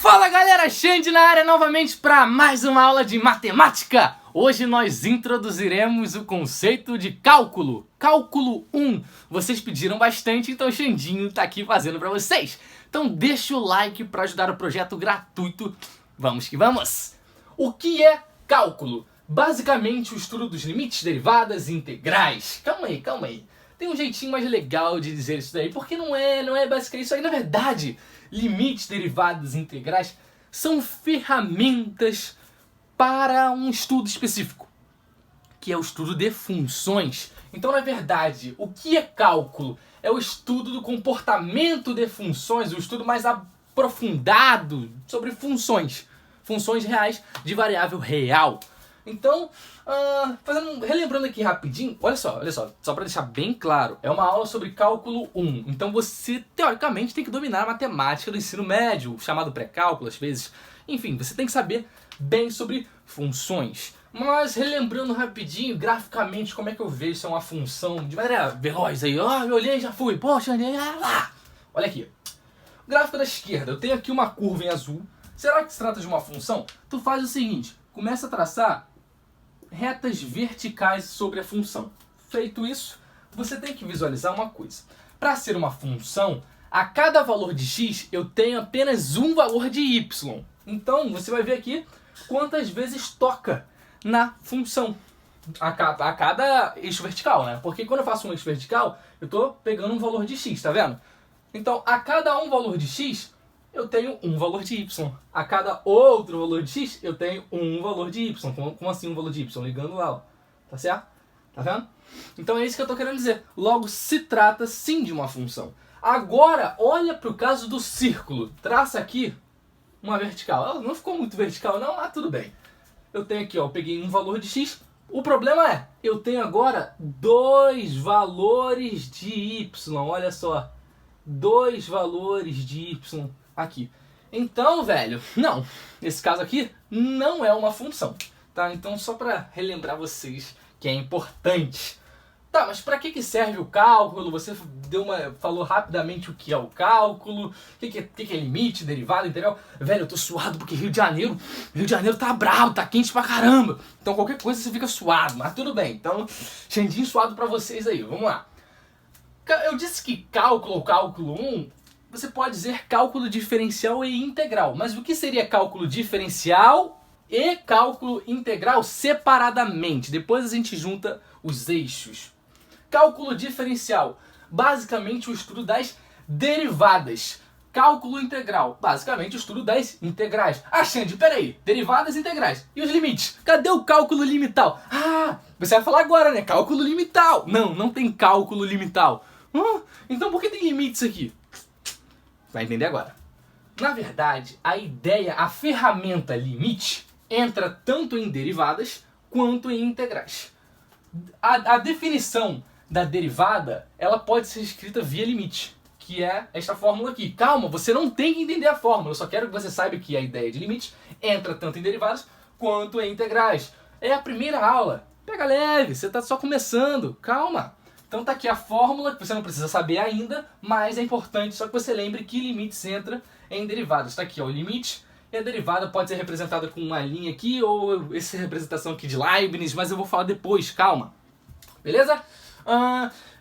Fala galera, Xande na área novamente para mais uma aula de matemática. Hoje nós introduziremos o conceito de cálculo, cálculo 1. Vocês pediram bastante, então o Xandinho tá aqui fazendo para vocês. Então deixa o like para ajudar o projeto gratuito. Vamos que vamos! O que é cálculo? Basicamente o estudo dos limites, derivadas e integrais. Calma aí. Tem um jeitinho mais legal de dizer isso daí, porque não é basicamente isso aí. Na verdade, limites, derivadas e integrais são ferramentas para um estudo específico, que é o estudo de funções. Então, na verdade, o que é cálculo? É o estudo do comportamento de funções, o estudo mais aprofundado sobre funções reais de variável real. Então, relembrando aqui rapidinho, olha só, só para deixar bem claro, é uma aula sobre cálculo 1. Então você, teoricamente, tem que dominar a matemática do ensino médio, chamado pré-cálculo às vezes. Enfim, você tem que saber bem sobre funções. Mas relembrando rapidinho, graficamente, como é que eu vejo se é uma função de maneira veloz aí. Eu olhei e já fui, poxa, lá. Olha aqui, o gráfico da esquerda, eu tenho aqui uma curva em azul. Será que se trata de uma função? Tu faz o seguinte, começa a traçar retas verticais sobre a função. Feito isso, você tem que visualizar uma coisa. Para ser uma função, a cada valor de x eu tenho apenas um valor de y. Então você vai ver aqui quantas vezes toca na função a cada eixo vertical, né? Porque quando eu faço um eixo vertical, eu estou pegando um valor de x, tá vendo? Então a cada um valor de x eu tenho um valor de y. A cada outro valor de x, eu tenho um valor de y. Como assim um valor de y? Ligando lá, ó. Tá certo? Tá vendo? Então é isso que eu tô querendo dizer. Logo, se trata sim de uma função. Agora, olha para o caso do círculo. Traça aqui uma vertical. Não ficou muito vertical não, mas tudo bem. Eu tenho aqui, ó, eu peguei um valor de x. O problema é, eu tenho agora dois valores de y. Olha só. Dois valores de y. Aqui. Então, velho, não. Nesse caso aqui, não é uma função. Tá? Então, só para relembrar vocês que é importante. Tá, mas para que serve o cálculo? Você falou rapidamente o que é o cálculo, o que é limite, derivada, integral. Velho, eu tô suado porque Rio de Janeiro tá bravo, tá quente pra caramba. Então, qualquer coisa você fica suado, mas tudo bem. Então, Xandinho suado para vocês aí. Vamos lá. Eu disse que cálculo 1... Você pode dizer cálculo diferencial e integral. Mas o que seria cálculo diferencial e cálculo integral separadamente? Depois a gente junta os eixos. Cálculo diferencial, basicamente o estudo das derivadas. Cálculo integral, basicamente o estudo das integrais. Ah, Xande, peraí, derivadas e integrais. E os limites? Cadê o cálculo limital? Ah, você vai falar agora, né? Cálculo limital. Não tem cálculo limital. Então por que tem limites aqui? Vai entender agora. Na verdade, a ferramenta limite entra tanto em derivadas quanto em integrais. A definição da derivada, ela pode ser escrita via limite, que é esta fórmula aqui. Calma, você não tem que entender a fórmula, eu só quero que você saiba que a ideia de limite entra tanto em derivadas quanto em integrais. É a primeira aula. Pega leve, você está só começando, calma. Então tá aqui a fórmula, que você não precisa saber ainda, mas é importante só que você lembre que limites entra em derivadas. Tá aqui, ó, o limite e a derivada pode ser representada com uma linha aqui, ou essa representação aqui de Leibniz, mas eu vou falar depois, calma. Beleza?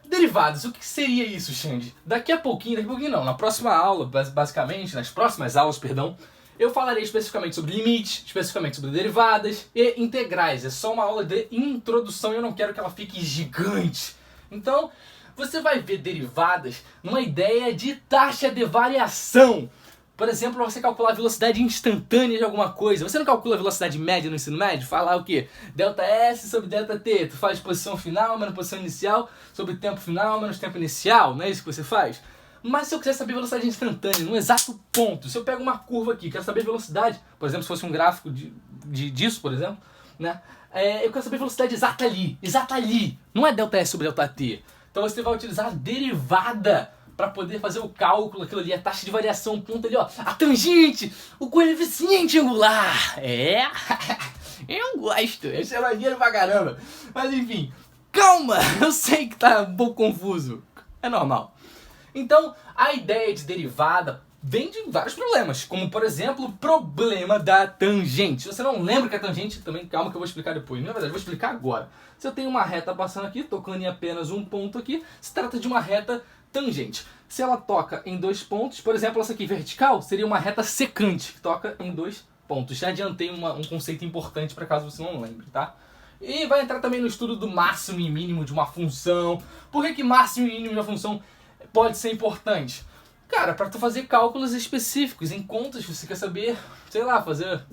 Derivadas, o que seria isso, Xande? Daqui a pouquinho não, na próxima aula, basicamente, nas próximas aulas, perdão, eu falarei especificamente sobre limites, especificamente sobre derivadas e integrais. É só uma aula de introdução e eu não quero que ela fique gigante. Então, você vai ver derivadas numa ideia de taxa de variação. Por exemplo, você calcular a velocidade instantânea de alguma coisa. Você não calcula a velocidade média no ensino médio? Fala o quê? Delta S sobre delta T. Tu faz posição final menos posição inicial sobre tempo final menos tempo inicial. Não é isso que você faz? Mas se eu quiser saber velocidade instantânea, num exato ponto, se eu pego uma curva aqui, quero saber velocidade, por exemplo, se fosse um gráfico disso, por exemplo, né? Eu quero saber velocidade exata ali, não é delta S sobre delta T. Então você vai utilizar a derivada para poder fazer o cálculo, aquilo ali, a taxa de variação, o ponto ali, ó, a tangente, o coeficiente angular. Eu gosto, eu sou maneiro pra caramba. Mas enfim, calma, eu sei que tá um pouco confuso, é normal. Então, a ideia de derivada vem de vários problemas, como por exemplo, o problema da tangente. Se você não lembra que a tangente, também calma que eu vou explicar depois. Na verdade, eu vou explicar agora. Se eu tenho uma reta passando aqui, tocando em apenas um ponto aqui, se trata de uma reta tangente. Se ela toca em 2 pontos, por exemplo, essa aqui vertical, seria uma reta secante, que toca em 2 pontos. Já adiantei um conceito importante para caso você não lembre, tá? E vai entrar também no estudo do máximo e mínimo de uma função. Por que máximo e mínimo de uma função pode ser importante? Cara, para tu fazer cálculos específicos, em contas, você quer saber, sei lá, fazer...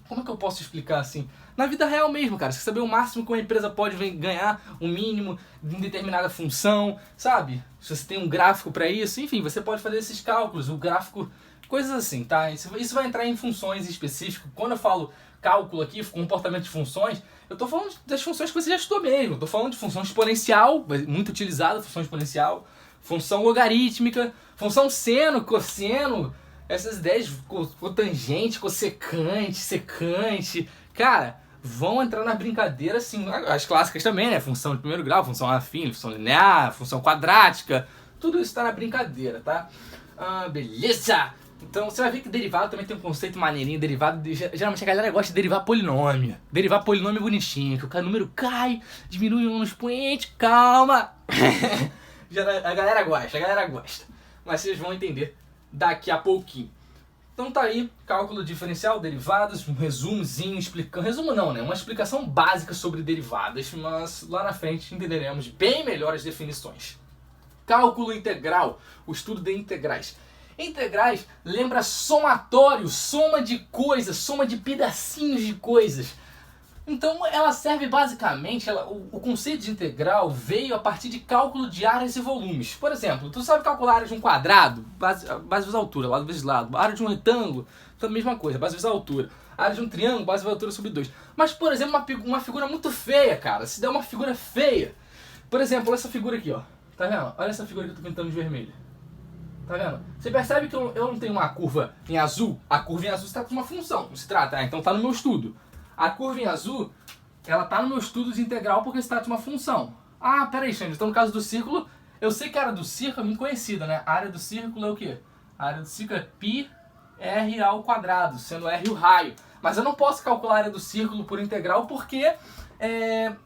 Como é que eu posso explicar assim? Na vida real mesmo, cara. Você quer saber o máximo que uma empresa pode ganhar, o mínimo em determinada função, sabe? Se você tem um gráfico para isso, enfim, você pode fazer esses cálculos, o gráfico, coisas assim, tá? Isso vai entrar em funções específicas. Quando eu falo cálculo aqui, comportamento de funções, eu tô falando das funções que você já estudou mesmo. Eu tô falando de função exponencial, muito utilizada, função exponencial, função logarítmica, função seno, cosseno, essas ideias, cotangente, cossecante, secante, cara, vão entrar na brincadeira assim, as clássicas também, né? Função de primeiro grau, função afim, função linear, função quadrática, tudo isso tá na brincadeira, tá? Beleza! Então você vai ver que derivado também tem um conceito maneirinho, derivado, geralmente a galera gosta de derivar polinômio. Derivar polinômio bonitinho, que o número cai, diminui um expoente, calma! A galera gosta. Mas vocês vão entender daqui a pouquinho. Então tá aí, cálculo diferencial, derivadas, um resumozinho explicando... Resumo não, né? Uma explicação básica sobre derivadas, mas lá na frente entenderemos bem melhor as definições. Cálculo integral, o estudo de integrais. Integrais lembra somatório, soma de coisas, soma de pedacinhos de coisas. Então ela serve basicamente, o conceito de integral veio a partir de cálculo de áreas e volumes. Por exemplo, tu sabe calcular a área de um quadrado, base vezes altura, lado vezes lado. A área de um retângulo, então a mesma coisa, base vezes altura. A área de um triângulo, base vezes altura sobre 2. Mas, por exemplo, uma figura muito feia, cara, se der uma figura feia. Por exemplo, olha essa figura aqui, ó. Tá vendo? Olha essa figura que eu tô pintando de vermelho. Tá vendo? Você percebe que eu não tenho uma curva em azul? A curva em azul se trata de uma função, não se trata? Então tá no meu estudo. A curva em azul, ela tá no meu estudo de integral porque se trata de uma função. Ah, peraí, Xande, então no caso do círculo, eu sei que a área do círculo é muito conhecida, né? A área do círculo é o quê? A área do círculo é πr ao quadrado, sendo r o raio. Mas eu não posso calcular a área do círculo por integral porque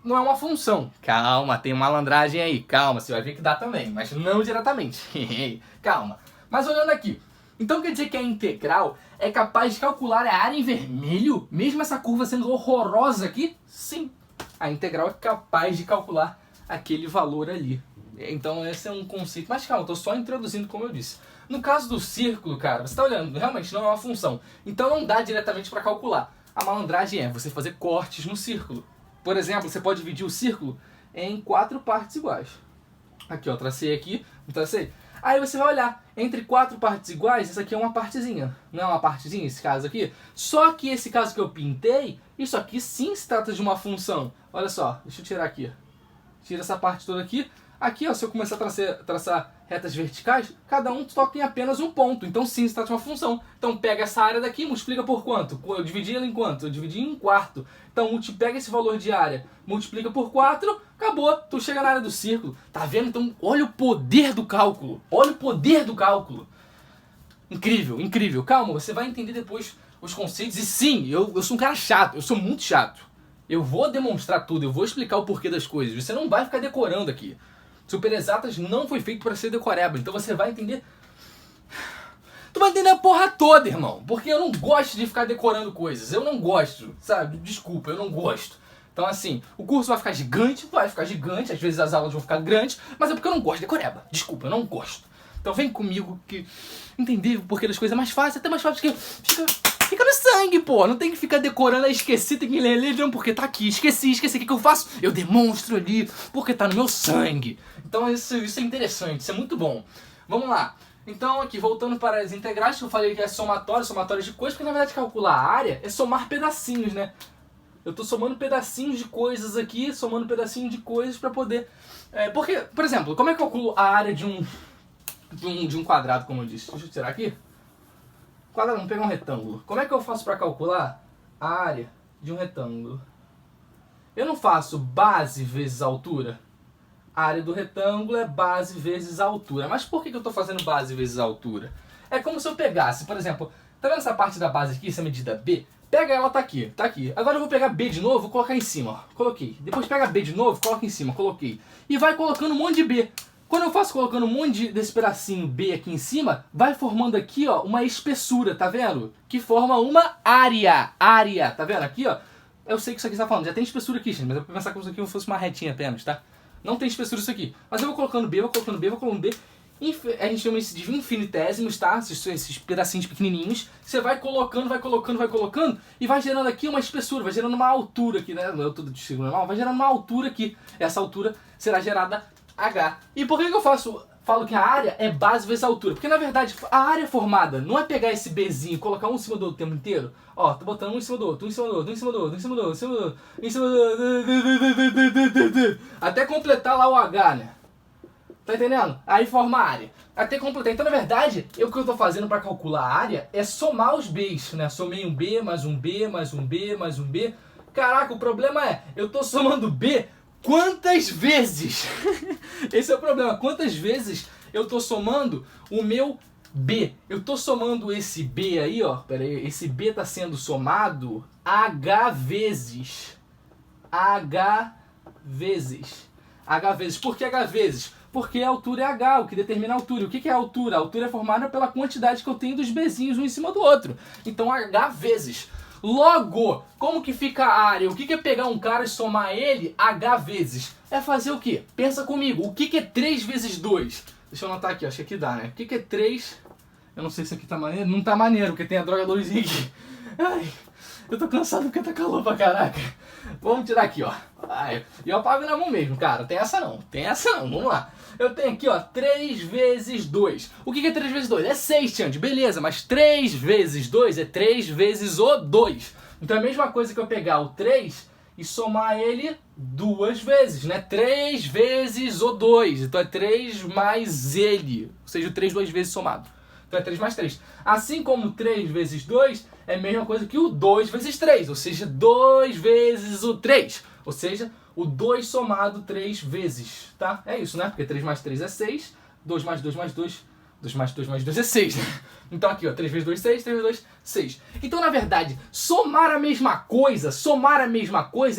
não é uma função. Calma, tem malandragem aí, calma, você vai ver que dá também, mas não diretamente. Calma. Mas olhando aqui, então quer dizer que a integral é capaz de calcular a área em vermelho, mesmo essa curva sendo horrorosa aqui? Sim, a integral é capaz de calcular aquele valor ali. Então esse é um conceito, mas calma, eu tô só introduzindo como eu disse. No caso do círculo, cara, você tá olhando, realmente não é uma função, então não dá diretamente para calcular. A malandragem é você fazer cortes no círculo. Por exemplo, você pode dividir o círculo em 4 partes iguais. Aqui, ó, tracei aqui, tracei. Aí você vai olhar, entre 4 partes iguais, essa aqui é uma partezinha. Não é uma partezinha esse caso aqui? Só que esse caso que eu pintei, isso aqui sim se trata de uma função. Olha só, deixa eu tirar aqui. Tira essa parte toda aqui. Aqui, ó, se eu começar a traçar retas verticais, cada um toca em apenas um ponto. Então sim, se trata de uma função. Então pega essa área daqui, multiplica por quanto? Eu dividi ela em quanto? Eu dividi em 1/4. Então pega esse valor de área, multiplica por 4, acabou. Tu chega na área do círculo. Tá vendo? Então olha o poder do cálculo. Olha o poder do cálculo. Incrível, incrível. Calma, você vai entender depois os conceitos. E sim, eu sou um cara chato. Eu sou muito chato. Eu vou demonstrar tudo, eu vou explicar o porquê das coisas. Você não vai ficar decorando aqui. Super Exatas não foi feito para ser decoreba, então você vai entender... Tu vai entender a porra toda, irmão. Porque eu não gosto de ficar decorando coisas. Eu não gosto, sabe? Desculpa, eu não gosto. Então assim, o curso vai ficar gigante, às vezes as aulas vão ficar grandes, mas é porque eu não gosto de decoreba. Desculpa, eu não gosto. Então vem comigo que entender o porquê das coisas é mais fácil, até mais fácil que fica no sangue, pô. Não tem que ficar decorando, aí esqueci, tem que ler, não, porque tá aqui. Esqueci, o que eu faço? Eu demonstro ali, porque tá no meu sangue. Então isso é interessante, isso é muito bom. Vamos lá. Então aqui, voltando para as integrais, que eu falei que é somatório de coisas, porque na verdade calcular a área é somar pedacinhos, né? Eu tô somando pedacinhos de coisas aqui, somando pedacinhos de coisas pra poder... porque, por exemplo, como é que eu calculo a área de um quadrado, como eu disse? Deixa eu tirar aqui. Quadrado, vamos pegar um retângulo. Como é que eu faço para calcular a área de um retângulo? Eu não faço base vezes altura. A área do retângulo é base vezes altura. Mas por que eu estou fazendo base vezes altura? É como se eu pegasse, por exemplo, tá vendo essa parte da base aqui, essa medida B? Pega ela, tá aqui, tá aqui. Agora eu vou pegar B de novo, vou colocar em cima, ó. Coloquei. Depois pega B de novo, coloca em cima, coloquei. E vai colocando um monte de B. Quando eu faço colocando um monte desse pedacinho B aqui em cima, vai formando aqui, ó, uma espessura, tá vendo? Que forma uma área, tá vendo aqui, ó? Eu sei que isso aqui você tá falando, já tem espessura aqui, gente, mas eu vou pensar como se isso aqui fosse uma retinha apenas, tá? Não tem espessura isso aqui. Mas eu vou colocando B, vou colocando B, vou colocando B. A gente chama isso de infinitésimos, tá? Esses pedacinhos pequenininhos. Você vai colocando, vai colocando e vai gerando aqui uma espessura, vai gerando uma altura aqui, né? Não é tudo de signo normal, vai gerando uma altura aqui. Essa altura será gerada H. E por que eu falo que a área é base vezes altura? Porque na verdade a área formada não é pegar esse Bzinho e colocar um em cima do outro o tempo inteiro. Ó, tô botando um em cima do outro, um em cima do outro, um em cima do outro, um em cima do outro, um em cima do outro, um em cima do outro, até completar lá o H, né? Tá entendendo? Aí forma a área. Até completar. Então, na verdade, o que eu tô fazendo para calcular a área é somar os Bs, né? Somei um B, mais um B, mais um B, mais um B. Caraca, o problema é, eu tô somando B quantas vezes? Esse é o problema. Quantas vezes eu tô somando o meu B? Eu tô somando esse B aí, ó. Pera aí, esse B tá sendo somado H vezes. H vezes. H vezes. Por que H vezes? Porque a altura é H, o que determina a altura. O que é a altura? A altura é formada pela quantidade que eu tenho dos Bzinhos um em cima do outro. Então H vezes. Logo, como que fica a área? O que é pegar um cara e somar ele H vezes? É fazer o quê? Pensa comigo. O que é 3 vezes 2? Deixa eu anotar aqui, acho que aqui dá, né? O que é 3? Eu não sei se aqui tá maneiro. Não tá maneiro, porque tem a droga da luzinha aqui. Ai, eu tô cansado porque tá calor pra caraca. Vamos tirar aqui, ó. E eu apago na mão mesmo, cara. Tem essa não. Vamos lá. Eu tenho aqui, ó, 3 vezes 2. O que é 3 vezes 2? É 6, Tiande. Beleza, mas 3 vezes 2 é 3 vezes o 2. Então é a mesma coisa que eu pegar o 3 e somar ele 2 vezes, né? 3 vezes o 2. Então é 3 mais ele. Ou seja, o 3 2 vezes somado. Então é 3 mais 3. Assim como 3 vezes 2 é a mesma coisa que o 2 vezes 3. Ou seja, 2 vezes o 3. Ou seja, o 2 somado 3 vezes, tá? É isso, né? Porque 3 mais 3 é 6. 2 mais 2 mais 2. 2 mais 2 mais 2 é 6. Então aqui, ó. 3 vezes 2, 6. 3 vezes 2, 6. Então, na verdade, somar a mesma coisa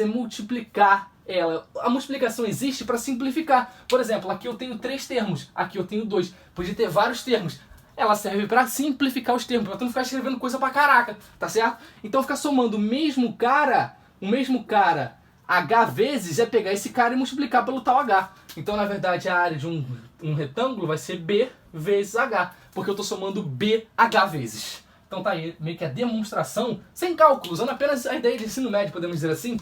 é multiplicar ela. A multiplicação existe para simplificar. Por exemplo, aqui eu tenho 3 termos. Aqui eu tenho 2. Podia ter vários termos. Ela serve para simplificar os termos, para tu não ficar escrevendo coisa pra caraca, tá certo? Então ficar somando o mesmo cara H vezes é pegar esse cara e multiplicar pelo tal H. Então, na verdade, a área de um retângulo vai ser B vezes H, porque eu estou somando BH vezes. Então tá aí meio que a demonstração, sem cálculo, usando apenas a ideia de ensino médio, podemos dizer assim,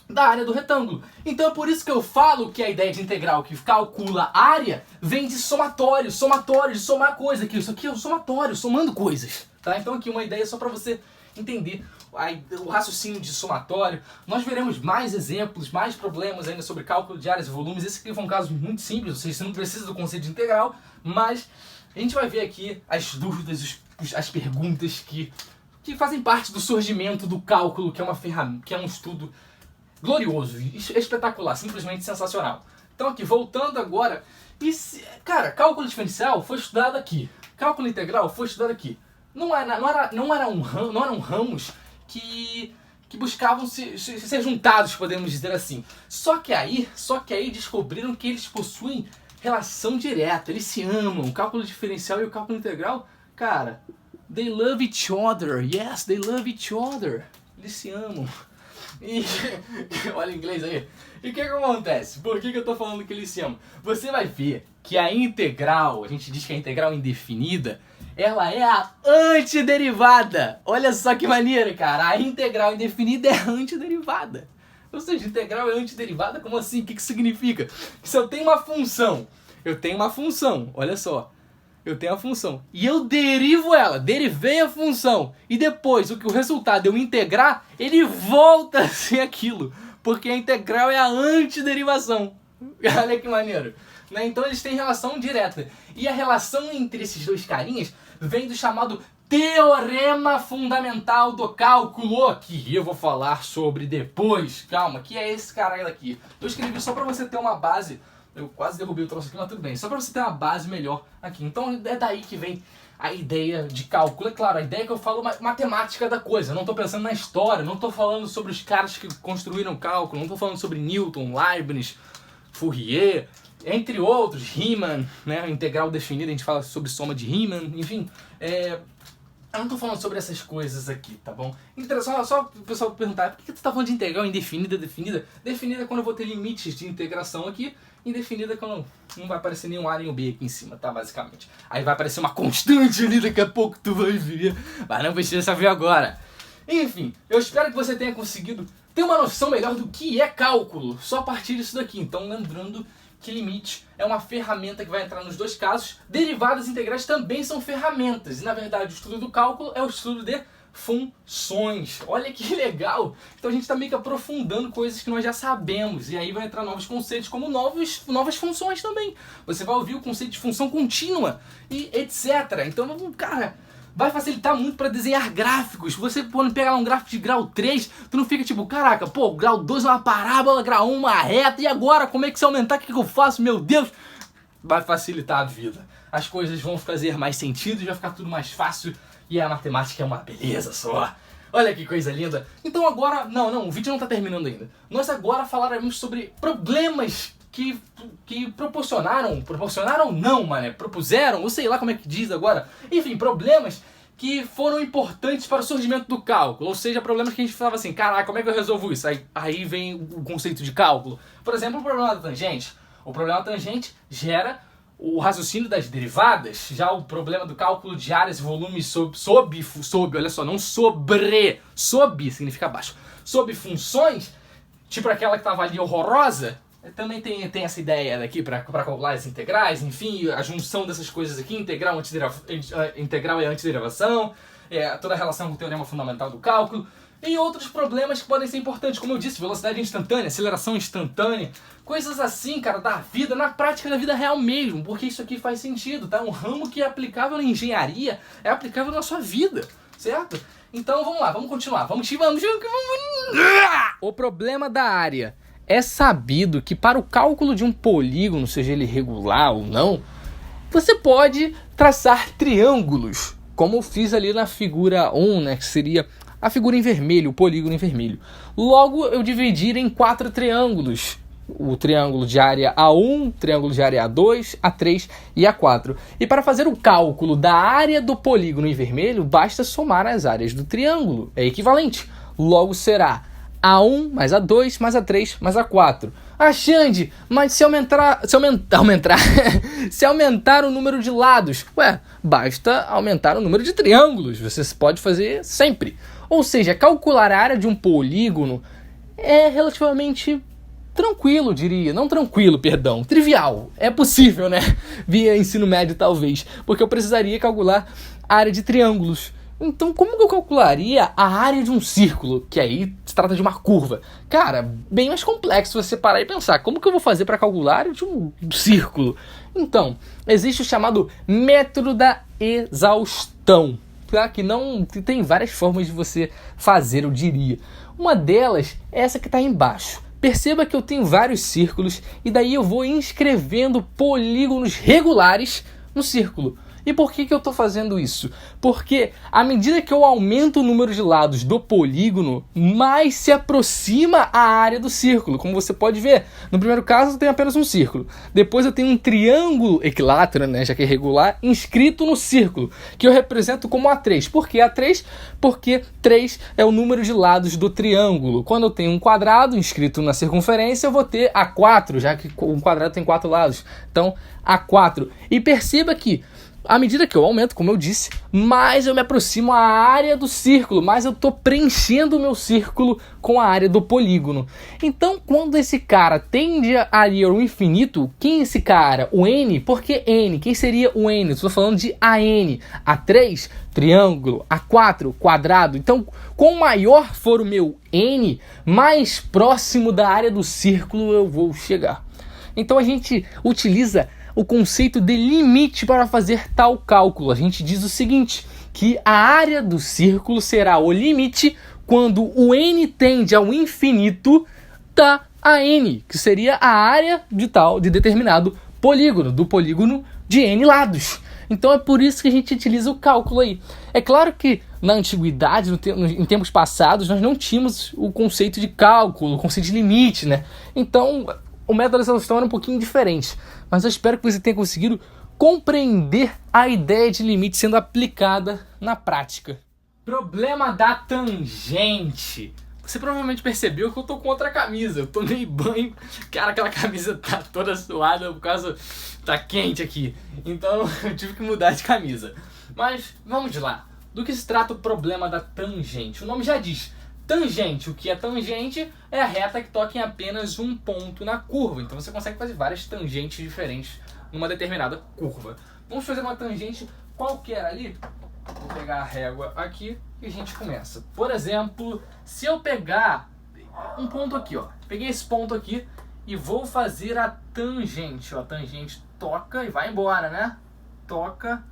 da área do retângulo. Então é por isso que eu falo que a ideia de integral que calcula a área vem de somatório, de somar coisa. Isso aqui é um somatório, somando coisas. Tá? Então aqui uma ideia só para você entender o raciocínio de somatório. Nós veremos mais exemplos, mais problemas ainda sobre cálculo de áreas e volumes. Esse aqui foi um caso muito simples, ou seja, você não precisa do conceito de integral, mas a gente vai ver aqui as dúvidas, as perguntas que fazem parte do surgimento do cálculo, que é uma ferramenta, que é um estudo glorioso, espetacular, simplesmente sensacional. Então aqui, voltando agora, cara, cálculo diferencial foi estudado aqui, cálculo integral foi estudado aqui. Não eram ramos que buscavam ser juntados, podemos dizer assim. Só que aí descobriram que eles possuem relação direta, eles se amam. O cálculo diferencial e o cálculo integral, cara, they love each other. Yes, they love each other. Eles se amam. E olha o inglês aí. E o que acontece? Por que eu tô falando que eles se amam? Você vai ver que a integral, a gente diz que a integral indefinida, ela é a antiderivada. Olha só que maneira, cara. A integral indefinida é a antiderivada. Ou seja, integral é antiderivada? Como assim? O que significa? Que se eu tenho uma função, olha só. Eu tenho a função e eu derivo ela, derivei a função e depois o resultado eu integrar, ele volta a ser aquilo, porque a integral é a antiderivação. Olha que maneiro, né? Então eles têm relação direta e a relação entre esses dois carinhas vem do chamado teorema fundamental do cálculo, que eu vou falar sobre depois. Calma, que é esse cara aqui. Eu escrevi só para você ter uma base Eu quase derrubei o troço aqui, mas tudo bem. Só para você ter uma base melhor aqui. Então é daí que vem a ideia de cálculo. É claro, a ideia é que eu falo matemática da coisa. Eu não estou pensando na história, não estou falando sobre os caras que construíram o cálculo, não estou falando sobre Newton, Leibniz, Fourier, entre outros, Riemann, né? Integral definida, a gente fala sobre soma de Riemann, enfim. Eu não tô falando sobre essas coisas aqui, tá bom? Só o pessoal perguntar, por que tu tá falando de integral indefinida, definida? Definida é quando eu vou ter limites de integração aqui, indefinida é quando não vai aparecer nenhum A nem um B aqui em cima, tá? Basicamente. Aí vai aparecer uma constante ali, daqui a pouco tu vai ver, mas não precisa saber agora. Enfim, eu espero que você tenha conseguido ter uma noção melhor do que é cálculo, só a partir disso daqui. Então, lembrando que limite é uma ferramenta que vai entrar nos dois casos. Derivadas integrais também são ferramentas. E, na verdade, o estudo do cálculo é o estudo de funções. Olha que legal! Então a gente está meio que aprofundando coisas que nós já sabemos. E aí vai entrar novos conceitos como novas funções também. Você vai ouvir o conceito de função contínua e etc. Então, cara, vai facilitar muito para desenhar gráficos. Você quando pegar um gráfico de grau 3, tu não fica tipo, caraca, pô, grau 2 é uma parábola, grau 1 é uma reta, e agora como é que se aumentar, o que eu faço? Meu Deus! Vai facilitar a vida. As coisas vão fazer mais sentido, vai ficar tudo mais fácil, e a matemática é uma beleza só. Olha que coisa linda. Então agora, não, o vídeo não tá terminando ainda. Nós agora falaremos sobre problemas que proporcionaram não, mané, propuseram, ou sei lá como é que diz agora. Enfim, problemas que foram importantes para o surgimento do cálculo. Ou seja, problemas que a gente falava assim, caraca, como é que eu resolvo isso? Aí vem o conceito de cálculo. Por exemplo, o problema da tangente. O problema da tangente gera o raciocínio das derivadas. Já o problema do cálculo de áreas e volumes sob, olha só, não sobre, sob significa abaixo. Sob funções, tipo aquela que estava ali horrorosa, também tem essa ideia daqui para calcular as integrais, enfim, a junção dessas coisas aqui, integral e antiderivação, toda a relação com o teorema fundamental do cálculo, e outros problemas que podem ser importantes, como eu disse, velocidade instantânea, aceleração instantânea, coisas assim, cara, da vida, na prática da vida real mesmo, porque isso aqui faz sentido, tá? Um ramo que é aplicável na engenharia, é aplicável na sua vida, certo? Então vamos lá, vamos continuar, vamos. O problema da área. É sabido que para o cálculo de um polígono, seja ele regular ou não, você pode traçar triângulos, como eu fiz ali na figura 1, né, que seria a figura em vermelho, o polígono em vermelho. Logo, eu dividir em 4 triângulos. O triângulo de área A1, triângulo de área A2, A3 e A4. E para fazer o cálculo da área do polígono em vermelho, basta somar as áreas do triângulo. É equivalente. Logo será A1 mais A2 mais A3 mais A4. Ah, Xande, mas se aumentar o número de lados, basta aumentar o número de triângulos. Você pode fazer sempre. Ou seja, calcular a área de um polígono é relativamente tranquilo, diria. Não tranquilo, perdão. Trivial. É possível, né? Via ensino médio, talvez. Porque eu precisaria calcular a área de triângulos. Então, como que eu calcularia a área de um círculo? Que aí se trata de uma curva. Cara, bem mais complexo você parar e pensar. Como que eu vou fazer para calcular a área de um círculo? Então, existe o chamado método da exaustão. Tá? Que tem várias formas de você fazer, eu diria. Uma delas é essa que está aí embaixo. Perceba que eu tenho vários círculos e daí eu vou inscrevendo polígonos regulares no círculo. E por que eu estou fazendo isso? Porque à medida que eu aumento o número de lados do polígono, mais se aproxima a área do círculo. Como você pode ver, no primeiro caso eu tenho apenas um círculo. Depois eu tenho um triângulo equilátero, né, já que é regular, inscrito no círculo, que eu represento como A3. Por que A3? Porque 3 é o número de lados do triângulo. Quando eu tenho um quadrado inscrito na circunferência, eu vou ter A4, já que um quadrado tem 4 lados. Então, A4. E perceba que à medida que eu aumento, como eu disse, mais eu me aproximo à área do círculo, mais eu estou preenchendo o meu círculo com a área do polígono. Então, quando esse cara tende a ir ao infinito, quem é esse cara? O N? Por que N? Quem seria o N? Estou falando de AN. A3, triângulo. A4, quadrado. Então, quanto maior for o meu N, mais próximo da área do círculo eu vou chegar. Então, a gente utiliza o conceito de limite para fazer tal cálculo. A gente diz o seguinte, que a área do círculo será o limite quando o N tende ao infinito da a n, que seria a área de determinado polígono, do polígono de n lados. Então é por isso que a gente utiliza o cálculo aí. É claro que na antiguidade, em tempos passados, nós não tínhamos o conceito de cálculo, o conceito de limite, né? Então o método de resolução era um pouquinho diferente. Mas eu espero que você tenha conseguido compreender a ideia de limite sendo aplicada na prática. Problema da tangente. Você provavelmente percebeu que eu tô com outra camisa. Eu tomei banho. Cara, aquela camisa tá toda suada por causa... Tá quente aqui. Então eu tive que mudar de camisa. Mas vamos lá. Do que se trata o problema da tangente? O nome já diz. Tangente. O que é tangente? É a reta que toca em apenas um ponto na curva. Então você consegue fazer várias tangentes diferentes numa determinada curva. Vamos fazer uma tangente qualquer ali. Vou pegar a régua aqui e a gente começa. Por exemplo, se eu pegar um ponto aqui, ó. Peguei esse ponto aqui e vou fazer a tangente. Ó, a tangente toca e vai embora, né? Toca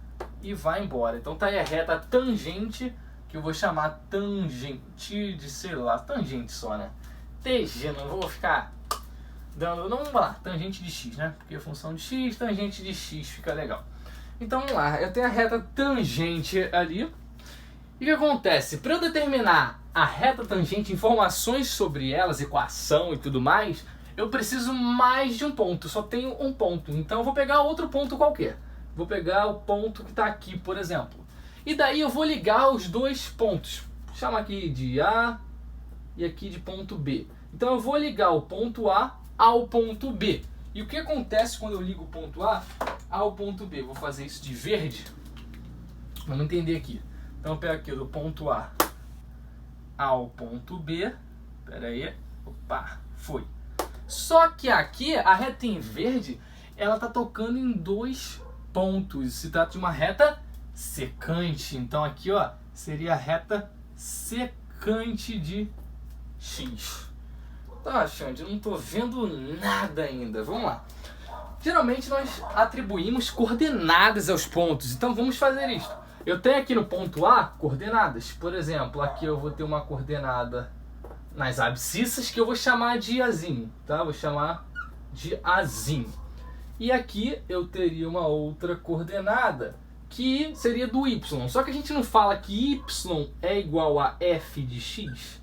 e vai embora. Então tá aí a reta tangente, que eu vou chamar tangente de, sei lá, tangente só, né? TG, não vou ficar dando... Não, vamos lá, tangente de x, né? Porque a função de x, tangente de x fica legal. Então vamos lá, eu tenho a reta tangente ali. E o que acontece? Para eu determinar a reta tangente, informações sobre elas, equação e tudo mais, eu preciso mais de um ponto. Eu só tenho um ponto. Então eu vou pegar outro ponto qualquer. Vou pegar o ponto que está aqui, por exemplo. E daí eu vou ligar os dois pontos. Vou chamar aqui de A e aqui de ponto B. Então eu vou ligar o ponto A ao ponto B. E o que acontece quando eu ligo o ponto A ao ponto B? Vou fazer isso de verde. Vamos entender aqui. Então eu pego aqui do ponto A ao ponto B. Espera aí. Opa, foi. Só que aqui a reta em verde, ela está tocando em dois pontos. Se trata de uma reta secante. Então aqui, ó, seria a reta secante de x. Tá, Xande, eu não tô vendo nada ainda. Vamos lá. Geralmente nós atribuímos coordenadas aos pontos. Então vamos fazer isso. Eu tenho aqui no ponto A coordenadas. Por exemplo, aqui eu vou ter uma coordenada nas abscissas que eu vou chamar de Azinho, tá? Vou chamar de Azinho. E aqui eu teria uma outra coordenada que seria do Y. Só que a gente não fala que Y é igual a f de x,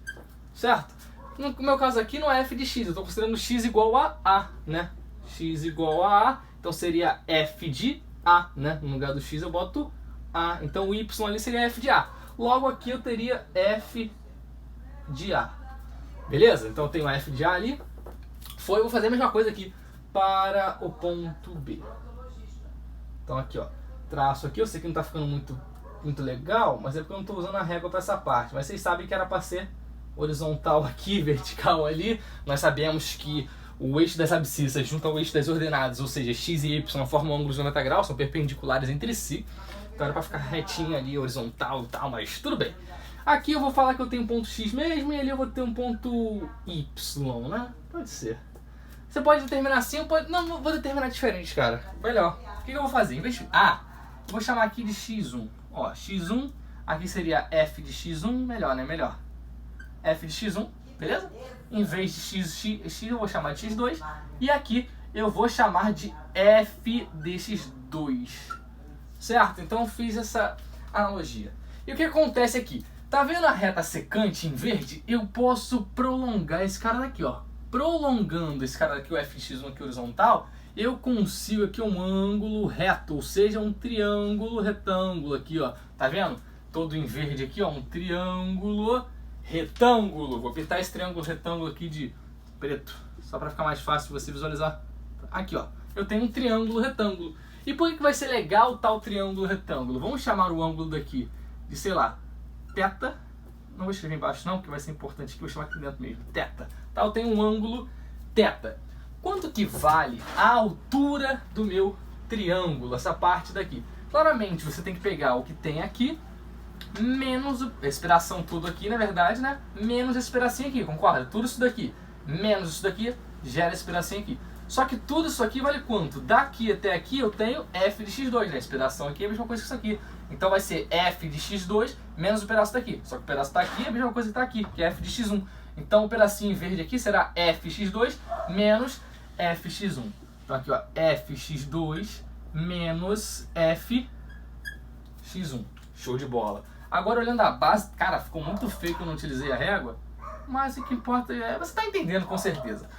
certo? No meu caso aqui não é f de x, eu estou considerando x igual a, né? X igual a, então seria f de a, né? No lugar do x eu boto a, então o y ali seria f de a. Logo aqui eu teria f de a. Beleza? Então eu tenho f de a ali. Eu vou fazer a mesma coisa aqui para o ponto B. Então aqui, ó, traço aqui, eu sei que não está ficando muito legal, mas é porque eu não estou usando a régua para essa parte. Mas vocês sabem que era para ser horizontal aqui, vertical ali. Nós sabemos que o eixo das abscissas junto ao eixo das ordenadas, ou seja, x e y, formam ângulos de 90 graus, são perpendiculares entre si. Então era para ficar retinho ali, horizontal e tal, mas tudo bem. Aqui eu vou falar que eu tenho um ponto x mesmo e ali eu vou ter um ponto y, né? Pode ser. Você pode determinar assim ou pode... Não, vou determinar diferente, cara. Melhor. O que eu vou fazer? Em vez de... eu vou chamar aqui de x1. Ó, x1, aqui seria f de x1, melhor, né? Melhor. F de x1, beleza? Em vez de x eu vou chamar de x2. E aqui eu vou chamar de f de x2. Certo? Então eu fiz essa analogia. E o que acontece aqui? Tá vendo a reta secante em verde? Eu posso prolongar esse cara daqui, ó. Prolongando esse cara daqui, o f de x1 aqui horizontal, eu consigo aqui um ângulo reto, ou seja, um triângulo retângulo aqui, ó. Tá vendo? Todo em verde aqui, ó, um triângulo retângulo. Vou pintar esse triângulo retângulo aqui de preto, só para ficar mais fácil você visualizar. Aqui, ó, eu tenho um triângulo retângulo. E por que vai ser legal tal triângulo retângulo? Vamos chamar o ângulo daqui de, sei lá, θ. Não vou escrever embaixo não, porque vai ser importante aqui, vou chamar aqui dentro mesmo, θ. Tá, eu tenho um ângulo θ. Quanto que vale a altura do meu triângulo, essa parte daqui? Claramente você tem que pegar o que tem aqui, menos esse pedação tudo aqui, na verdade, né? Menos esse pedacinho aqui, concorda? Tudo isso daqui, menos isso daqui, gera esse pedacinho aqui. Só que tudo isso aqui vale quanto? Daqui até aqui eu tenho f de x2, né? Esse pedação aqui é a mesma coisa que isso aqui. Então vai ser f de x2 menos o pedaço daqui. Só que o pedaço tá aqui é a mesma coisa que tá aqui, que é f de x1. Então o pedacinho verde aqui será fx2 menos fx1. Então aqui, ó, fx2 menos fx1. Show de bola. Agora olhando a base, cara, ficou muito feio que eu não utilizei a régua, mas o que importa é... você tá entendendo com certeza.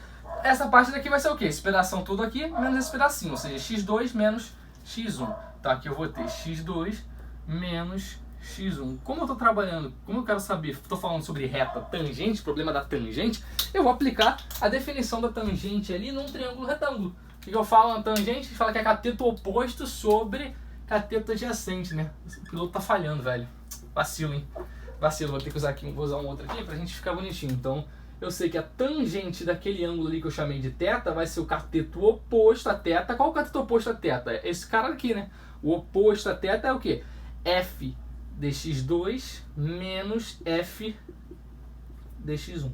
Essa parte daqui vai ser o quê? Esse pedação todo aqui menos esse pedacinho, ou seja, x2 menos x1. Então aqui eu vou ter x2 menos x1. Como eu tô trabalhando, como eu quero saber, estou falando sobre reta, tangente, problema da tangente, eu vou aplicar a definição da tangente ali num triângulo retângulo. O que eu falo na tangente? Fala que é cateto oposto sobre cateto adjacente, né? Esse piloto tá falhando, velho. Vacilo, hein? Vacilo, vou ter que usar aqui, vou usar um outro aqui pra gente ficar bonitinho. Então, eu sei que a tangente daquele ângulo ali que eu chamei de θ vai ser o cateto oposto a θ. Qual o cateto oposto a θ? Esse cara aqui, né? O oposto a θ é o quê? F de x2 menos f de x1.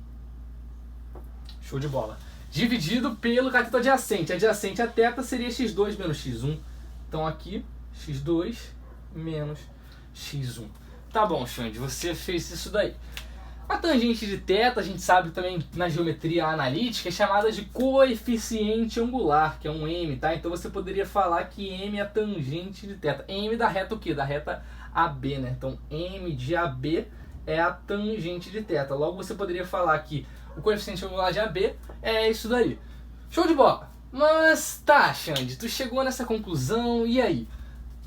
Show de bola. Dividido pelo cateto adjacente. Adjacente a θ seria x2 menos x1. Então aqui, x2 menos x1. Tá bom, Xande, você fez isso daí. A tangente de θ, a gente sabe também na geometria analítica, é chamada de coeficiente angular, que é um m, tá? Então você poderia falar que m é a tangente de θ. M da reta o quê? Da reta AB, né? Então m de AB é a tangente de θ. Logo você poderia falar que o coeficiente angular de AB é isso daí. Show de bola! Mas tá, Xande, tu chegou nessa conclusão, e aí?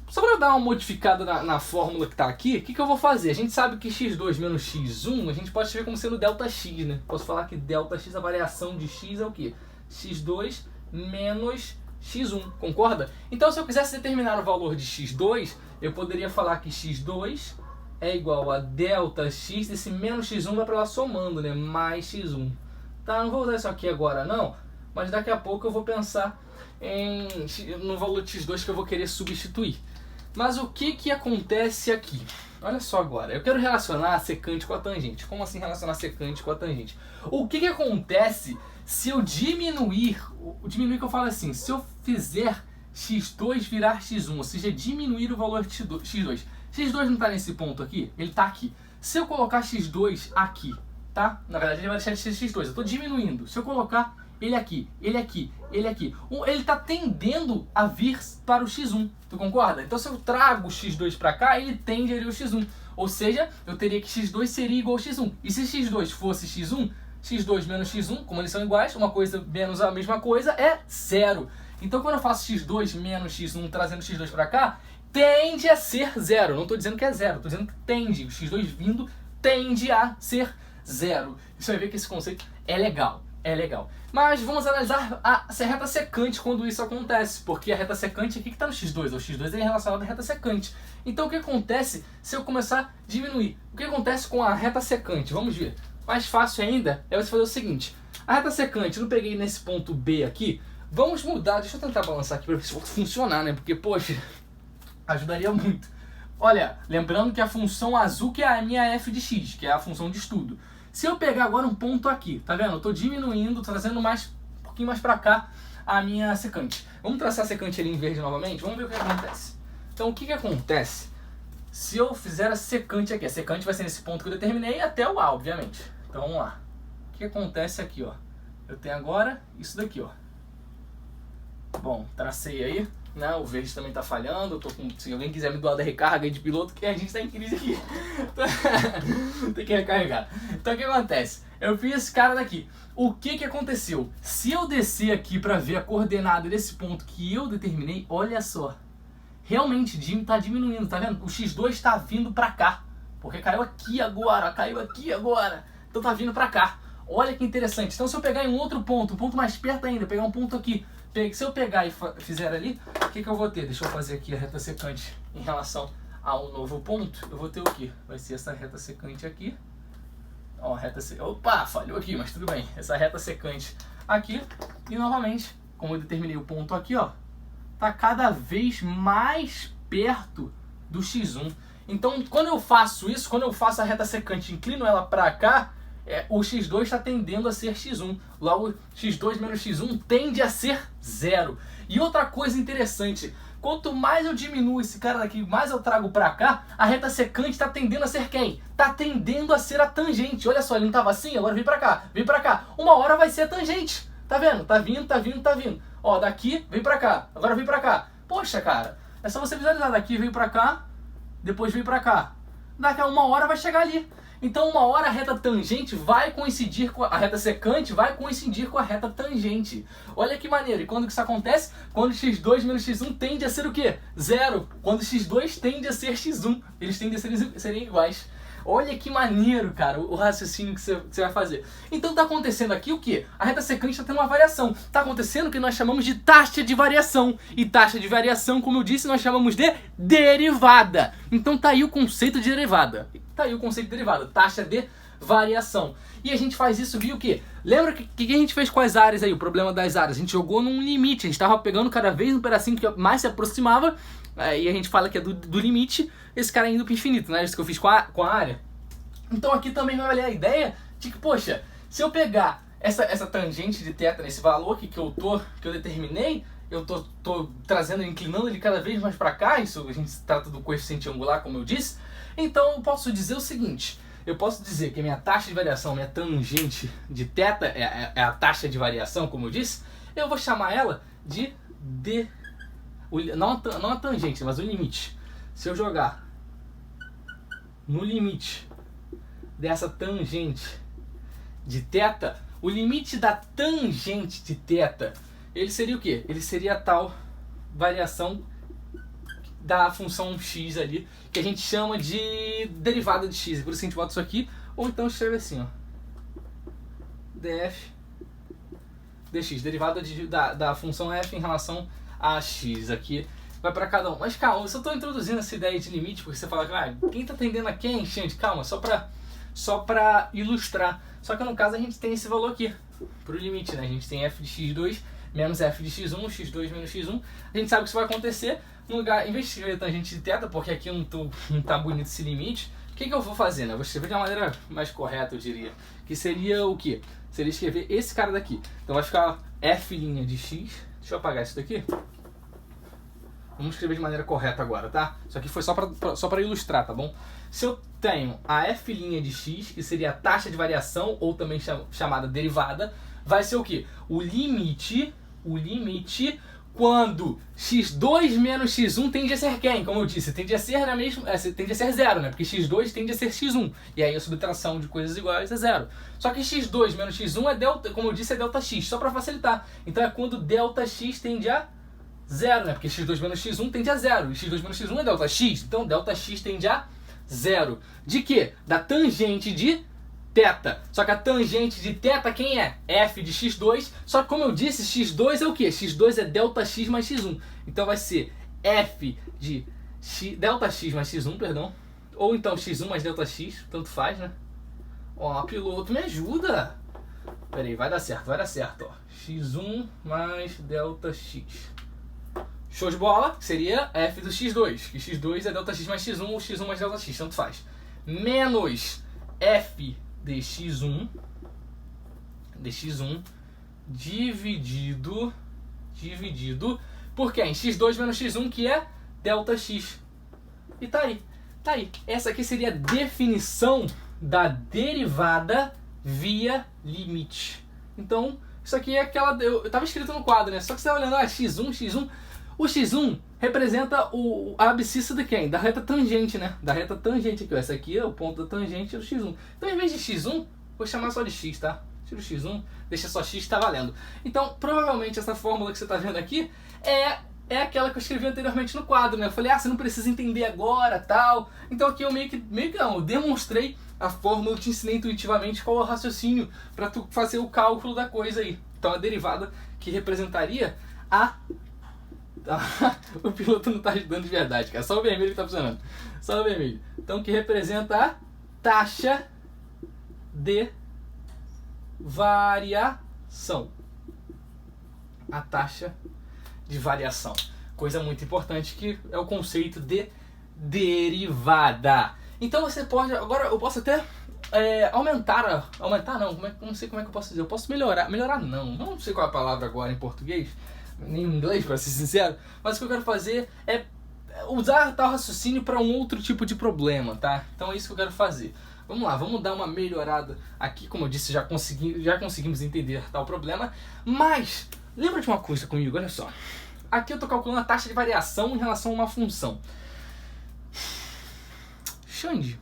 Só para dar uma modificada na fórmula que está aqui, o que eu vou fazer? A gente sabe que x2 menos x1, a gente pode escrever como sendo ΔX, né? Posso falar que ΔX, a variação de x é o quê? x2 menos x1, concorda? Então se eu quisesse determinar o valor de x2, eu poderia falar que x2 é igual a ΔX, esse menos x1 vai para lá somando, né? Mais x1. Tá, não vou usar isso aqui agora não, mas daqui a pouco eu vou pensar no valor de x2 que eu vou querer substituir. Mas o que acontece aqui? Olha só agora, eu quero relacionar a secante com a tangente. Como assim relacionar a secante com a tangente? O que acontece se eu diminuir, diminuir que eu falo assim, se eu fizer x2 virar x1, ou seja, diminuir o valor de x2. X2 não está nesse ponto aqui? Ele está aqui. Se eu colocar x2 aqui, tá? Na verdade ele vai deixar de ser x2, eu estou diminuindo. Se eu colocar ele aqui, ele aqui, ele aqui, ele está tendendo a vir para o x1, tu concorda? Então se eu trago o x2 para cá, ele tende a ir ao x1, ou seja, eu teria que x2 seria igual a x1, e se x2 fosse x1, x2 menos x1, como eles são iguais, uma coisa menos a mesma coisa é zero. Então quando eu faço x2 menos x1 trazendo x2 para cá, tende a ser zero, não estou dizendo que é zero, estou dizendo que tende, o x2 vindo tende a ser zero. Você vai ver que esse conceito é legal. É legal. Mas vamos analisar a reta secante quando isso acontece, porque a reta secante aqui que está no x2, o x2 é relacionado à reta secante. Então o que acontece se eu começar a diminuir? O que acontece com a reta secante? Vamos ver. Mais fácil ainda é você fazer o seguinte. A reta secante, eu não peguei nesse ponto B aqui, vamos mudar, deixa eu tentar balançar aqui para ver se vai funcionar, né? Porque, poxa, ajudaria muito. Olha, lembrando que a função azul que é a minha f de x, que é a função de estudo. Se eu pegar agora um ponto aqui, tá vendo? Eu tô diminuindo, trazendo um pouquinho mais pra cá a minha secante. Vamos traçar a secante ali em verde novamente? Vamos ver o que acontece. Então o que acontece se eu fizer a secante aqui? A secante vai ser nesse ponto que eu determinei até o A, obviamente. Então vamos lá. O que acontece aqui, ó? Eu tenho agora isso daqui, ó. Bom, tracei aí. Não, o verde também tá falhando. Eu tô com, se alguém quiser me doar da recarga aí de piloto, que a gente tá em crise aqui. Tem que recarregar. Então o que acontece? Eu fiz esse cara daqui. O que aconteceu? Se eu descer aqui pra ver a coordenada desse ponto que eu determinei, olha só. Realmente tá diminuindo, tá vendo? O x2 tá vindo pra cá. Porque caiu aqui agora, Então tá vindo pra cá. Olha que interessante. Então se eu pegar em um outro ponto, um ponto mais perto ainda, pegar um ponto aqui, se eu pegar e fizer ali, o que eu vou ter? Deixa eu fazer aqui a reta secante em relação a um novo ponto. Eu vou ter o quê? Vai ser essa reta secante aqui. Ó, opa, falhou aqui, mas tudo bem. Essa reta secante aqui. E novamente, como eu determinei o ponto aqui, ó, tá cada vez mais perto do x1. Então, quando eu faço isso, quando eu faço a reta secante e inclino ela para cá, o x2 está tendendo a ser x1. Logo, x2 menos x1 tende a ser zero. E outra coisa interessante, Quanto mais eu diminuo esse cara daqui, mais eu trago pra cá, a reta secante está tendendo a ser quem? Está tendendo a ser a tangente. Olha só, ele não tava assim, agora vem pra cá, vem pra cá. Uma hora vai ser a tangente. Tá vendo? Tá vindo, tá vindo, tá vindo. Ó, daqui, vem pra cá, agora vem pra cá. Poxa, cara, é só você visualizar. Daqui vem pra cá, depois vem pra cá. Daqui a uma hora vai chegar ali. Então uma hora a reta tangente vai coincidir com a reta secante, vai coincidir com a reta tangente. Olha que maneiro. E quando que isso acontece? Quando x2 menos x1 tende a ser o quê? Zero. Quando x2 tende a ser x1. Eles tendem a serem iguais. Olha que maneiro, cara, o raciocínio que você vai fazer. Então tá acontecendo aqui o quê? A reta secante está tendo uma variação. Tá acontecendo o que nós chamamos de taxa de variação. E taxa de variação, como eu disse, nós chamamos de derivada. Então tá aí o conceito de derivada. Tá aí o conceito de derivada, taxa de variação. E a gente faz isso via o quê? Lembra que a gente fez com as áreas aí, o problema das áreas? A gente jogou num limite, a gente estava pegando cada vez um pedacinho que mais se aproximava, e a gente fala que é do limite, esse cara indo para o infinito, né? Isso que eu fiz com a área. Então aqui também vai valer a ideia de que, poxa, se eu pegar essa tangente de θ nesse valor aqui que eu determinei, eu tô trazendo, inclinando ele cada vez mais para cá, isso a gente trata do coeficiente angular, como eu disse. Então eu posso dizer o seguinte, eu posso dizer que a minha taxa de variação, minha tangente de θ é a taxa de variação, como eu disse, eu vou chamar ela de não a tangente, mas o limite. Se eu jogar no limite dessa tangente de θ, o limite da tangente de θ, ele seria o quê? Ele seria a tal variação da função x ali, que a gente chama de derivada de x. Por isso a gente bota isso aqui, ou então escreve assim, ó, df dx, derivada da função f em relação a x aqui. Vai para cada um. Mas calma, eu só estou introduzindo essa ideia de limite, porque você fala, quem está tendendo a quem, gente? Calma, só para ilustrar. Só que no caso a gente tem esse valor aqui, para o limite, né? A gente tem f de x2 menos f de x1, x2 menos x1. A gente sabe que isso vai acontecer no lugar, em vez de escrever tangente de θ, porque aqui não tá bonito esse limite, o que eu vou fazer, né? Eu vou escrever de uma maneira mais correta, eu diria. Que seria o quê? Seria escrever esse cara daqui. Então vai ficar f' de x. Deixa eu apagar isso daqui. Vamos escrever de maneira correta agora, tá? Isso aqui foi só para ilustrar, tá bom? Se eu tenho a f' de x, que seria a taxa de variação, ou também chamada derivada, vai ser o quê? O limite quando x2 menos x1 tende a ser quem? Como eu disse, tende a ser tende a ser zero, né? Porque x2 tende a ser x1. E aí a subtração de coisas iguais é zero. Só que x2 menos x1 é delta, como eu disse, é delta x, só para facilitar. Então é quando delta x tende a zero, né? Porque x2 menos x1 tende a zero. E x2 menos x1 é delta x. Então delta x tende a zero. De quê? Da tangente de θ. Só que a tangente de θ quem é? F de x2. Só que como eu disse, x2 é o quê? x2 é delta x mais x1. Então vai ser F de delta x mais x1, perdão. Ou então x1 mais delta x, tanto faz, né? Ó, piloto, me ajuda. Pera aí, vai dar certo, ó. x1 mais delta x. Show de bola, que seria F do x2. Que x2 é delta x mais x1 ou x1 mais delta x, tanto faz. Menos F de x1 dividido por quem? x2 menos x1, que é delta x. E tá aí. Essa aqui seria a definição da derivada via limite. Então, isso aqui é aquela... Eu tava escrito no quadro, né? Só que você tá olhando, x1. O x1 representa a abscissa de quem? Da reta tangente, né? Da reta tangente aqui, ó. Essa aqui é o ponto da tangente do x1. Então, em vez de x1, vou chamar só de x, tá? Tira o x1, deixa só x, tá valendo. Então, provavelmente, essa fórmula que você tá vendo aqui é aquela que eu escrevi anteriormente no quadro, né? Eu falei, você não precisa entender agora, tal. Então, aqui eu meio que não, eu demonstrei a fórmula, eu te ensinei intuitivamente qual é o raciocínio para tu fazer o cálculo da coisa aí. Então, a derivada que representaria o piloto não tá ajudando de verdade, cara. Só o vermelho que tá funcionando. Só o vermelho. Então, que representa a taxa de variação. A taxa de variação. Coisa muito importante que é o conceito de derivada. Então, você pode... Agora, eu posso até aumentar não. Não sei como é que eu posso dizer. Eu posso melhorar. Melhorar não sei qual é a palavra agora em português. nem em inglês, para ser sincero, mas o que eu quero fazer é usar tal raciocínio para um outro tipo de problema, tá? Então é isso que eu quero fazer. Vamos lá, vamos dar uma melhorada aqui, como eu disse, já conseguimos entender tal problema, mas lembra de uma coisa comigo, olha só. Aqui eu estou calculando a taxa de variação em relação a uma função. Xande,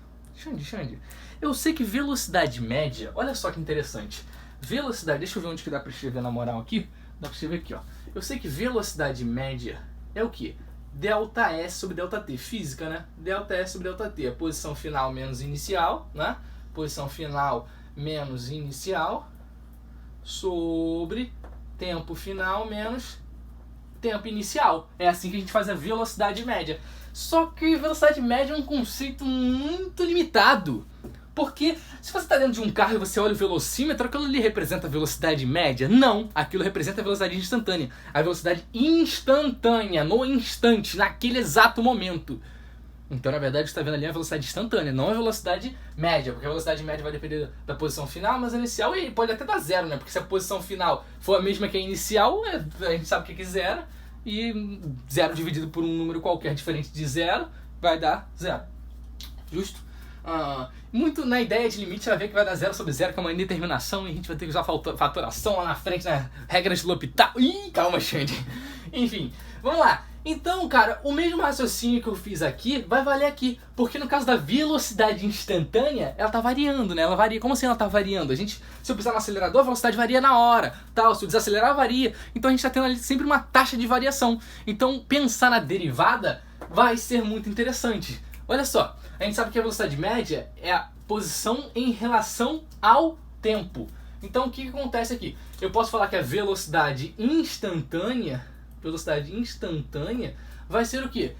eu sei que velocidade média, olha só que interessante. Velocidade, deixa eu ver onde que dá para escrever na moral aqui. Dá para escrever aqui, ó. Eu sei que velocidade média é o quê? Delta S sobre delta T, física, né? Delta S sobre delta T, a posição final menos inicial, né? Posição final menos inicial sobre tempo final menos tempo inicial. É assim que a gente faz a velocidade média. Só que velocidade média é um conceito muito limitado. Porque se você está dentro de um carro e você olha o velocímetro, aquilo ali representa a velocidade média? Não, aquilo representa a velocidade instantânea. A velocidade instantânea, no instante, naquele exato momento. Então, na verdade, você está vendo ali a velocidade instantânea, não a velocidade média. Porque a velocidade média vai depender da posição final, mas a inicial e pode até dar zero, né? Porque se a posição final for a mesma que a inicial, a gente sabe o que é zero. E zero dividido por um número qualquer diferente de zero vai dar zero. Justo? Muito na ideia de limite, ela vê que vai dar zero sobre zero, que é uma indeterminação, e a gente vai ter que usar fatoração lá na frente, na regra de L'Hopital. Ih, calma, Xande. Enfim, vamos lá. Então, cara, o mesmo raciocínio que eu fiz aqui vai valer aqui, porque no caso da velocidade instantânea, ela tá variando, né? Ela varia. Como assim ela tá variando? Se eu pisar no acelerador, a velocidade varia na hora, tal. Se eu desacelerar, varia. Então a gente tá tendo ali sempre uma taxa de variação. Então, pensar na derivada vai ser muito interessante. Olha só, a gente sabe que a velocidade média é a posição em relação ao tempo. Então o que acontece aqui? Eu posso falar que a velocidade instantânea vai ser o quê?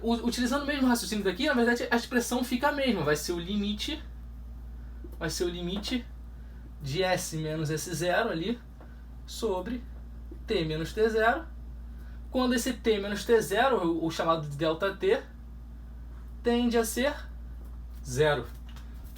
Utilizando o mesmo raciocínio daqui, na verdade a expressão fica a mesma. Vai ser o limite de S menos S0 ali sobre T menos T0. Quando esse T menos T0, o chamado de ΔT, tende a ser zero.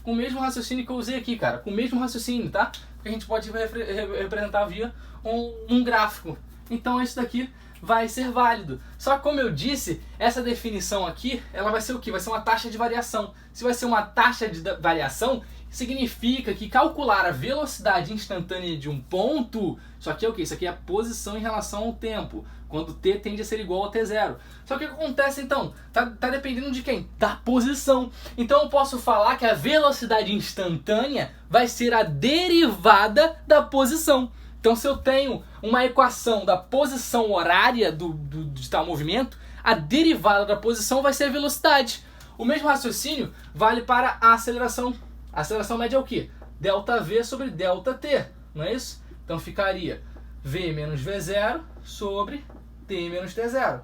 Com o mesmo raciocínio que eu usei aqui, cara. Com o mesmo raciocínio, tá? Que a gente pode representar via um gráfico. Então isso daqui vai ser válido. Só que como eu disse, essa definição aqui, ela vai ser o quê? Vai ser uma taxa de variação. Se vai ser uma taxa de variação, significa que calcular a velocidade instantânea de um ponto, isso aqui é o quê? Isso aqui é a posição em relação ao tempo, quando t tende a ser igual a t0. Só que o que acontece então? Tá dependendo de quem? Da posição. Então eu posso falar que a velocidade instantânea vai ser a derivada da posição. Então se eu tenho uma equação da posição horária de tal movimento, a derivada da posição vai ser a velocidade. O mesmo raciocínio vale para a aceleração. A aceleração média é o quê? ΔV sobre ΔT, não é isso? Então ficaria V menos V0 sobre T menos T0.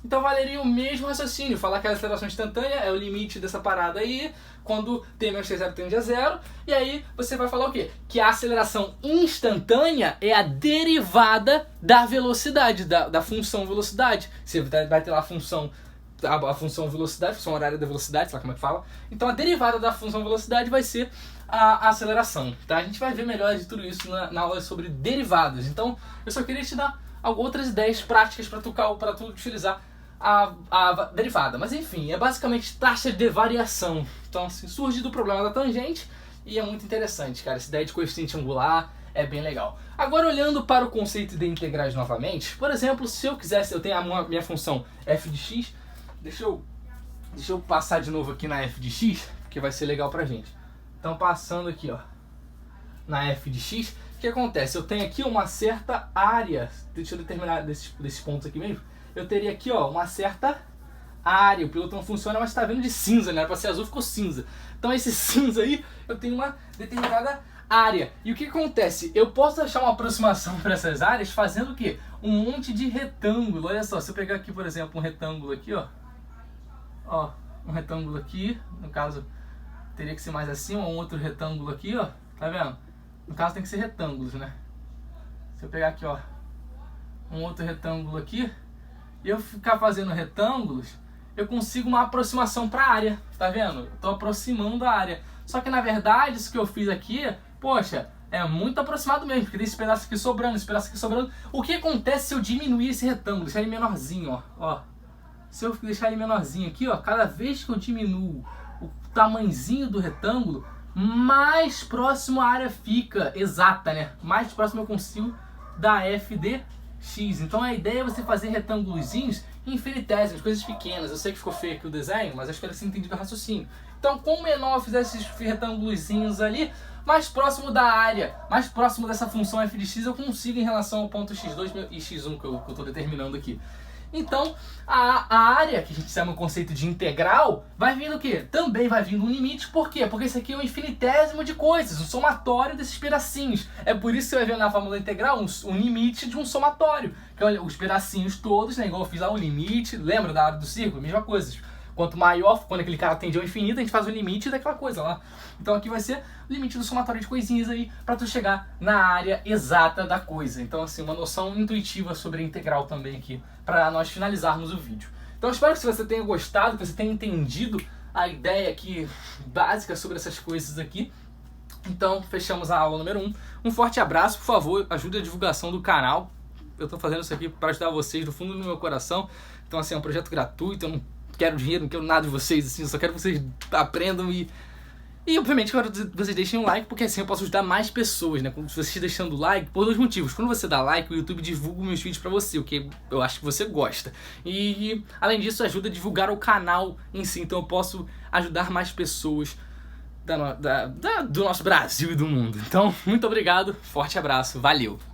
Então valeria o mesmo raciocínio, falar que a aceleração instantânea é o limite dessa parada aí, quando T menos T0 tende a zero, e aí você vai falar o quê? Que a aceleração instantânea é a derivada da velocidade, da função velocidade. Você vai ter lá a função velocidade, função horária da velocidade, sei lá como é que fala. Então a derivada da função velocidade vai ser a aceleração, tá? A gente vai ver melhor de tudo isso na aula sobre derivadas. Então eu só queria te dar outras ideias práticas para tu utilizar a derivada. Mas enfim, é basicamente taxa de variação. Então assim, surge do problema da tangente e é muito interessante, cara. Essa ideia de coeficiente angular é bem legal. Agora olhando para o conceito de integrais novamente, por exemplo, se eu quisesse, eu tenho a minha função f de x. Deixa eu passar de novo aqui na f de x, que vai ser legal pra gente. Então passando aqui, ó, na f de x, o que acontece? Eu tenho aqui uma certa área, deixa eu determinar desses pontos aqui mesmo. Eu teria aqui, ó, uma certa área. O piloto não funciona, mas está vendo de cinza, né? Era pra ser azul, ficou cinza. Então esse cinza aí, eu tenho uma determinada área. E o que acontece? Eu posso achar uma aproximação para essas áreas fazendo o quê? Um monte de retângulo. Olha só, se eu pegar aqui, por exemplo, um retângulo aqui, ó. Ó, um retângulo aqui, no caso teria que ser mais assim, um outro retângulo aqui, ó. Tá vendo? No caso tem que ser retângulos, né? Se eu pegar aqui, ó, um outro retângulo aqui, e eu ficar fazendo retângulos, eu consigo uma aproximação para a área, tá vendo? Eu tô aproximando a área. Só que na verdade isso que eu fiz aqui, poxa, É muito aproximado mesmo, porque tem esse pedaço aqui sobrando, esse pedaço aqui sobrando. O que acontece se eu diminuir esse retângulo, deixar ele menorzinho, ó. Se eu deixar ele menorzinho aqui, ó, cada vez que eu diminuo o tamanhozinho do retângulo, mais próximo a área fica exata, né? Mais próximo eu consigo da f de x. Então a ideia é você fazer retângulozinhos infinitésimos, coisas pequenas. Eu sei que ficou feio aqui o desenho, mas acho que você entendeu o raciocínio. Então, quanto menor eu fizer esses retângulozinhos ali, mais próximo da área, mais próximo dessa função f de x eu consigo em relação ao ponto x2 e x1 que eu estou determinando aqui. Então, a área, que a gente chama o conceito de integral, vai vindo o quê? Também vai vindo um limite. Por quê? Porque isso aqui é um infinitésimo de coisas, um somatório desses pedacinhos. É por isso que você vai ver na fórmula integral um limite de um somatório. Que é os pedacinhos todos, né? Igual eu fiz lá, um limite. Lembra da área do círculo? Mesma coisa. Quanto maior, quando aquele cara tende ao infinito, a gente faz o limite daquela coisa lá. Então aqui vai ser o limite do somatório de coisinhas aí, pra tu chegar na área exata da coisa. Então assim, uma noção intuitiva sobre a integral também aqui, pra nós finalizarmos o vídeo. Então eu espero que você tenha gostado, que você tenha entendido a ideia aqui básica sobre essas coisas aqui. Então fechamos a aula número 1. Um forte abraço, por favor, ajude a divulgação do canal. Eu tô fazendo isso aqui para ajudar vocês do fundo do meu coração. Então assim, é um projeto gratuito, eu não quero dinheiro, não quero nada de vocês, assim, eu só quero que vocês aprendam e obviamente quero que vocês deixem um like, porque assim eu posso ajudar mais pessoas, né? Se vocês deixando like, por dois motivos. Quando você dá like, o YouTube divulga meus vídeos pra você, o que eu acho que você gosta. E além disso, ajuda a divulgar o canal em si, então eu posso ajudar mais pessoas do nosso Brasil e do mundo. Então, muito obrigado, forte abraço, valeu!